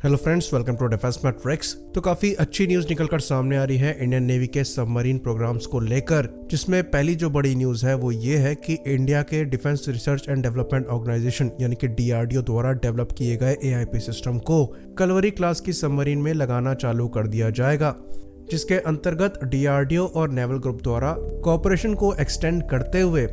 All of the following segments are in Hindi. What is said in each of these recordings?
Hello friends, welcome to defence matrix. तो काफी अच्छी न्यूज निकलकर सामने आ रही है इंडियन नेवी के सबमरीन प्रोग्राम्स को लेकर, जिसमें पहली जो बड़ी न्यूज है वो ये है कि इंडिया के defence research and development organisation यानी कि DRDO द्वारा डेवलप किए गए AIP सिस्टम को कलवरी क्लास की सबमरीन में लगाना चालू कर दिया जाएगा, जिसके अंतर्गत DRDO और नेवल ग्रुप द्वारा कोऑपरेशन को एक्सटेंड करते हुए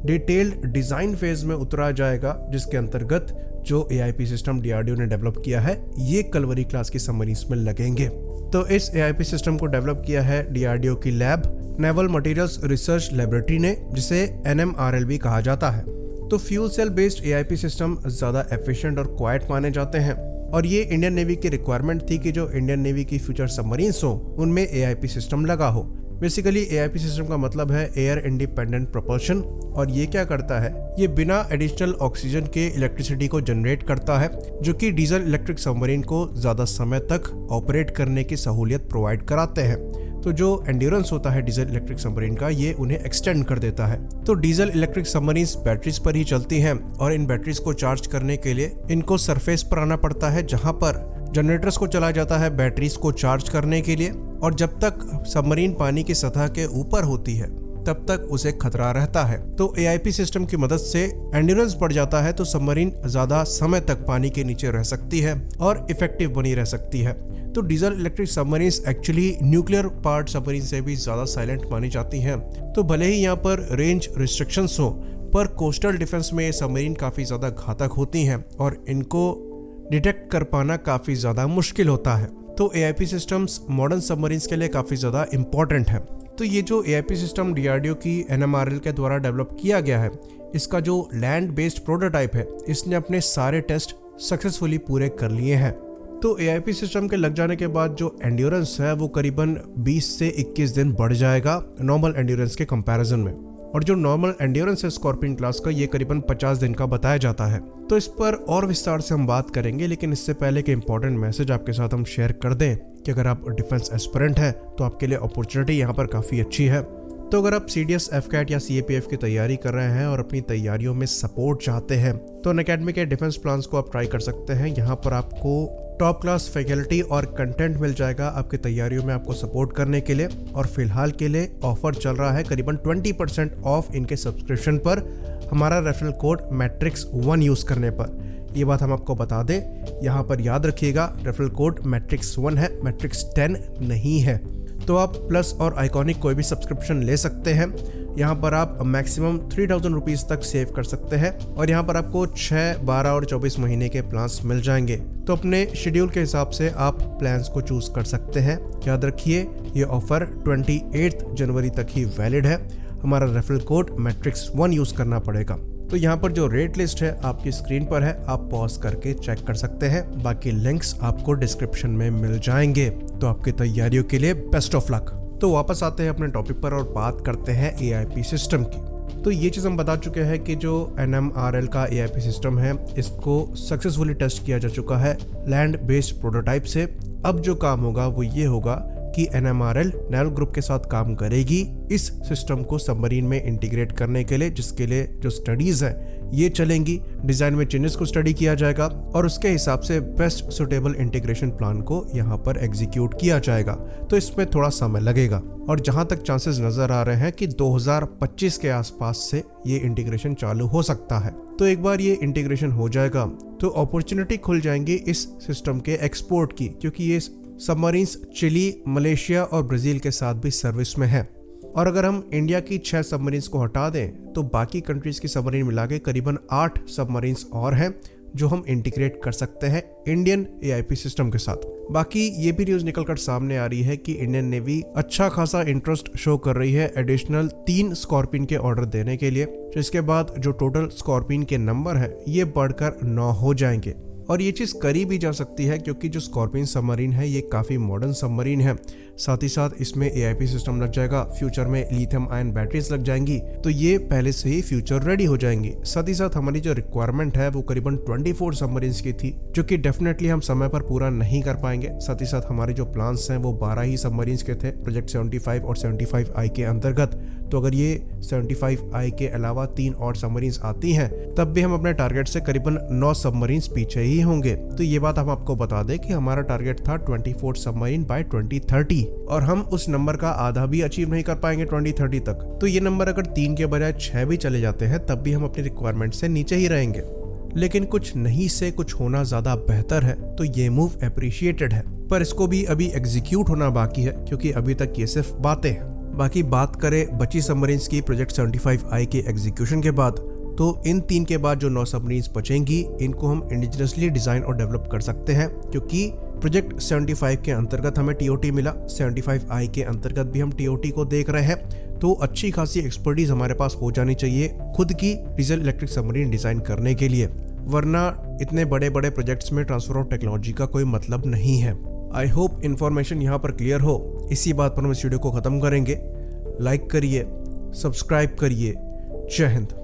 डिटेल्ड डिजाइन फेज में उतरा जाएगा, जिसके अंतर्गत जो AIP सिस्टम DRDO ने डेवलप किया है ये कलवरी क्लास की सबमरीन्स में लगेंगे। तो इस AIP सिस्टम को डेवलप किया है DRDO की lab naval materials research laboratory ने, जिसे NMRL भी कहा जाता है। तो fuel cell based AIP system ज्यादा एफिशिएंट और क्वाइट माने जाते हैं, और ये इंडियन नेवी की रिक्वायरमेंट थी कि जो इंडियन नेवी की फ्यूचर सबमरीन्स हो उनमें AIP सिस्टम लगा हो। बेसिकली AIP सिस्टम का मतलब है एयर इंडिपेंडेंट प्रोपल्शन, और ये क्या करता है, ये बिना एडिशनल ऑक्सीजन के इलेक्ट्रिसिटी को जनरेट करता है, जो कि डीजल इलेक्ट्रिक सबमरीन को ज्यादा समय तक ऑपरेट करने की सहूलियत प्रोवाइड कराते हैं। तो जो एंड्योरेंस होता है डीजल इलेक्ट्रिक सबमरीन का, ये उन्हें एक्सटेंड कर देता है। तो डीजल इलेक्ट्रिक सबमरीन्स बैटरीज पर ही चलती हैं, और इन बैटरीज को चार्ज करने के लिए इनको सरफेस पर आना पड़ता है, जहां पर जनरेटर्स को चलाया जाता है बैटरीज को चार्ज करने के लिए। और जब तक सबमरीन पानी की सतह के ऊपर होती है तब तक उसे खतरा रहता है। तो AIP सिस्टम की मदद से एंड्योरेंस बढ़ जाता है, तो सबमरीन ज्यादा समय तक पानी के नीचे रह सकती है और इफेक्टिव बनी रह सकती है। तो diesel electric submarines actually nuclear part submarine से भी ज्यादा साइलेंट मानी जाती हैं। तो भले ही यहाँ पर रेंज रिस्ट्रिक्शंस हो, पर कोस्टल डिफेंस में ये सबमरीन काफी ज्यादा घातक होती हैं और इनको डिटेक्ट कर पाना काफी ज्यादा मुश्किल होता है। तो AIP सिस्टम्स मॉडर्न सबमरीन्स के लिए काफी ज्यादा इंपॉर्टेंट है। तो ये जो AIP सिस्टम DRDO की NMRL के द्वारा डेवलप किया गया है, इसका जो लैंड बेस्ड प्रोटोटाइप है, इसने अपने सारे टेस्ट सक्सेसफुली पूरे कर लिए हैं। तो AIP सिस्टम के लग जाने के बाद जो एंड्योरेंस है वो करीबन 20 से 21 दिन बढ़ जाएगा नॉर्मल एंड्योरेंस के कंपैरिजन में, और जो नॉर्मल एंड्योरेंस है स्कॉर्पियन क्लास का, ये करीबन 50 दिन का बताया जाता है। तो इस पर और विस्तार से हम बात करेंगे, लेकिन इससे पहले के इंपॉर्टेंट मैसेज आपके साथ हम शेयर कर दें कि अगर आप डिफेंस एस्पिरेंट हैं तो आपके लिए अपॉर्चुनिटी यहाँ पर काफ़ी अच्छी है। तो अगर आप CDS, FCAT या CAPF की तैयारी कर रहे हैं और अपनी तैयारियों में सपोर्ट चाहते हैं, तो अनअकैडमी के डिफेंस प्लान्स को आप ट्राई कर सकते हैं। यहाँ पर आपको टॉप क्लास फैकल्टी और कंटेंट मिल जाएगा आपकी तैयारियों में आपको सपोर्ट करने के लिए। और फिलहाल के लिए ऑफर चल रहा है करीबन 20% ऑफ इनके सब्सक्रिप्शन पर हमारा रेफरल कोड मैट्रिक्स1 यूज करने पर। ये बात हम आपको बता दें, यहाँ पर याद रखिएगा रेफरल कोड मैट्रिक्स1 है, मैट्रिक्स10 नहीं है। तो आप प्लस और आइकॉनिक कोई भी सब्सक्रिप्शन ले सकते हैं। यहाँ पर आप मैक्सिमम 3000 रुपीज़ तक सेव कर सकते हैं, और यहाँ पर आपको 6, 12 और 24 महीने के प्लान्स मिल जाएंगे। तो अपने शेड्यूल के हिसाब से आप प्लान्स को चूज कर सकते हैं। याद रखिए ये ऑफर 28 जनवरी तक ही वैलिड है। हमारा रेफरल कोड मैट्रिक्स1 यूज करना पड़ेगा। तो यहाँ पर जो रेट लिस्ट है आपकी स्क्रीन पर है, आप पॉज करके चेक कर सकते हैं। बाकी लिंक्स आपको डिस्क्रिप्शन में मिल जाएंगे। तो आपकी तैयारियों के लिए बेस्ट ऑफ लक। तो वापस आते हैं अपने टॉपिक पर और बात करते हैं AIP सिस्टम की। तो ये चीज़ हम बता चुके हैं कि जो NMRL का AIP सिस्टम है, इसको सक्सेसफुली टेस्ट किया जा चुका है लैंड बेस्ड प्रोटोटाइप से। अब जो काम होगा वो ये होगा कि NMRL नेवल ग्रुप के साथ काम करेगी इस सिस्टम को सबमरीन में इंटीग्रेट करने के लिए, जिसके लिए जो स्टडीज है ये चलेंगी। डिजाइन में चेंजेस को स्टडी किया जाएगा और उसके हिसाब से बेस्ट सुटेबल इंटीग्रेशन प्लान को यहाँ पर एग्जीक्यूट किया जाएगा। तो इसमें थोड़ा समय लगेगा, और जहां तक चांसेस नजर आ रहे हैं कि 2025 के आसपास से ये इंटीग्रेशन चालू हो सकता है। तो एक बार ये इंटीग्रेशन हो जाएगा तो अपॉर्चुनिटी खुल जाएंगी इस सिस्टम के एक्सपोर्ट की, क्योंकि ये सबमरीन्स चिली, मलेशिया और ब्राजील के साथ भी सर्विस में है। और अगर हम इंडिया की 6 सबमरीन्स को हटा दें तो बाकी कंट्रीज की सबमरीन मिला के करीबन 8 सबमरीन्स और हैं जो हम इंटीग्रेट कर सकते हैं इंडियन AIP सिस्टम के साथ। बाकी ये भी न्यूज निकलकर सामने आ रही है कि इंडियन नेवी अच्छा खासा इंटरेस्ट शो कर रही है एडिशनल 3 स्कॉर्पियन के ऑर्डर देने के लिए, जिसके बाद जो टोटल स्कॉर्पियन के नंबर है ये बढ़कर 9 हो जाएंगे। और ये चीज़ करी भी जा सकती है क्योंकि जो स्कॉर्पियन सबमरीन है ये काफ़ी मॉडर्न सबमरीन है। साथ ही साथ इसमें AIP सिस्टम लग जाएगा, फ्यूचर में लिथियम आयन बैटरीज लग जाएंगी, तो ये पहले से ही फ्यूचर रेडी हो जाएंगी। साथ ही साथ हमारी जो रिक्वायरमेंट है वो करीबन 24 सबमरीन्स की थी, जो कि डेफिनेटली हम समय पर पूरा नहीं कर पाएंगे। साथ ही साथ हमारे जो प्लान्स हैं वो 12 ही सबमरीन्स के थे प्रोजेक्ट 75 और 75I के अंतर्गत। तो अगर ये 75I के अलावा 3 और सबमरीन्स आती हैं तब भी हम अपने टारगेट से करीबन 9 सबमरीन्स पीछे ही होंगे। तो ये बात हम आपको बता दें कि हमारा टारगेट था 24 सबमरीन बाय 2030 और हम उस नंबर का आधा भी अचीव नहीं कर पाएंगे 2030 तक। तो ये नंबर अगर 3 के बजाय 6 भी चले जाते हैं तब भी हम अपनी रिक्वायरमेंट से नीचे ही रहेंगे। लेकिन कुछ नहीं से कुछ होना ज्यादा बेहतर है, तो ये मूव अप्रिशिएटेड है, पर इसको भी अभी एग्जीक्यूट होना बाकी है क्योंकि अभी तक ये सिर्फ बातें हैं। बाकी बात करें बची सबमरीन्स की प्रोजेक्ट 75I के एग्जीक्यूशन के बाद, तो इन 3 के बाद जो 9 सबमरीन्स बचेंगी इनको हम इंडिजिनसली डिजाइन और डेवलप कर सकते हैं, क्योंकि प्रोजेक्ट 75 के अंतर्गत हमें TOT मिला, 75I के अंतर्गत भी हम TOT को देख रहे हैं। तो अच्छी खासी एक्सपर्टीज हमारे पास हो जानी चाहिए खुद की डीजल इलेक्ट्रिक सबमरीन डिजाइन करने के लिए, वरना इतने बड़े बड़े प्रोजेक्ट्स में ट्रांसफर ऑफ टेक्नोलॉजी का कोई मतलब नहीं है। आई होप इन्फॉर्मेशन यहाँ पर क्लियर हो। इसी बात पर हम इस वीडियो को खत्म करेंगे। लाइक करिए, सब्सक्राइब करिए। जय हिंद।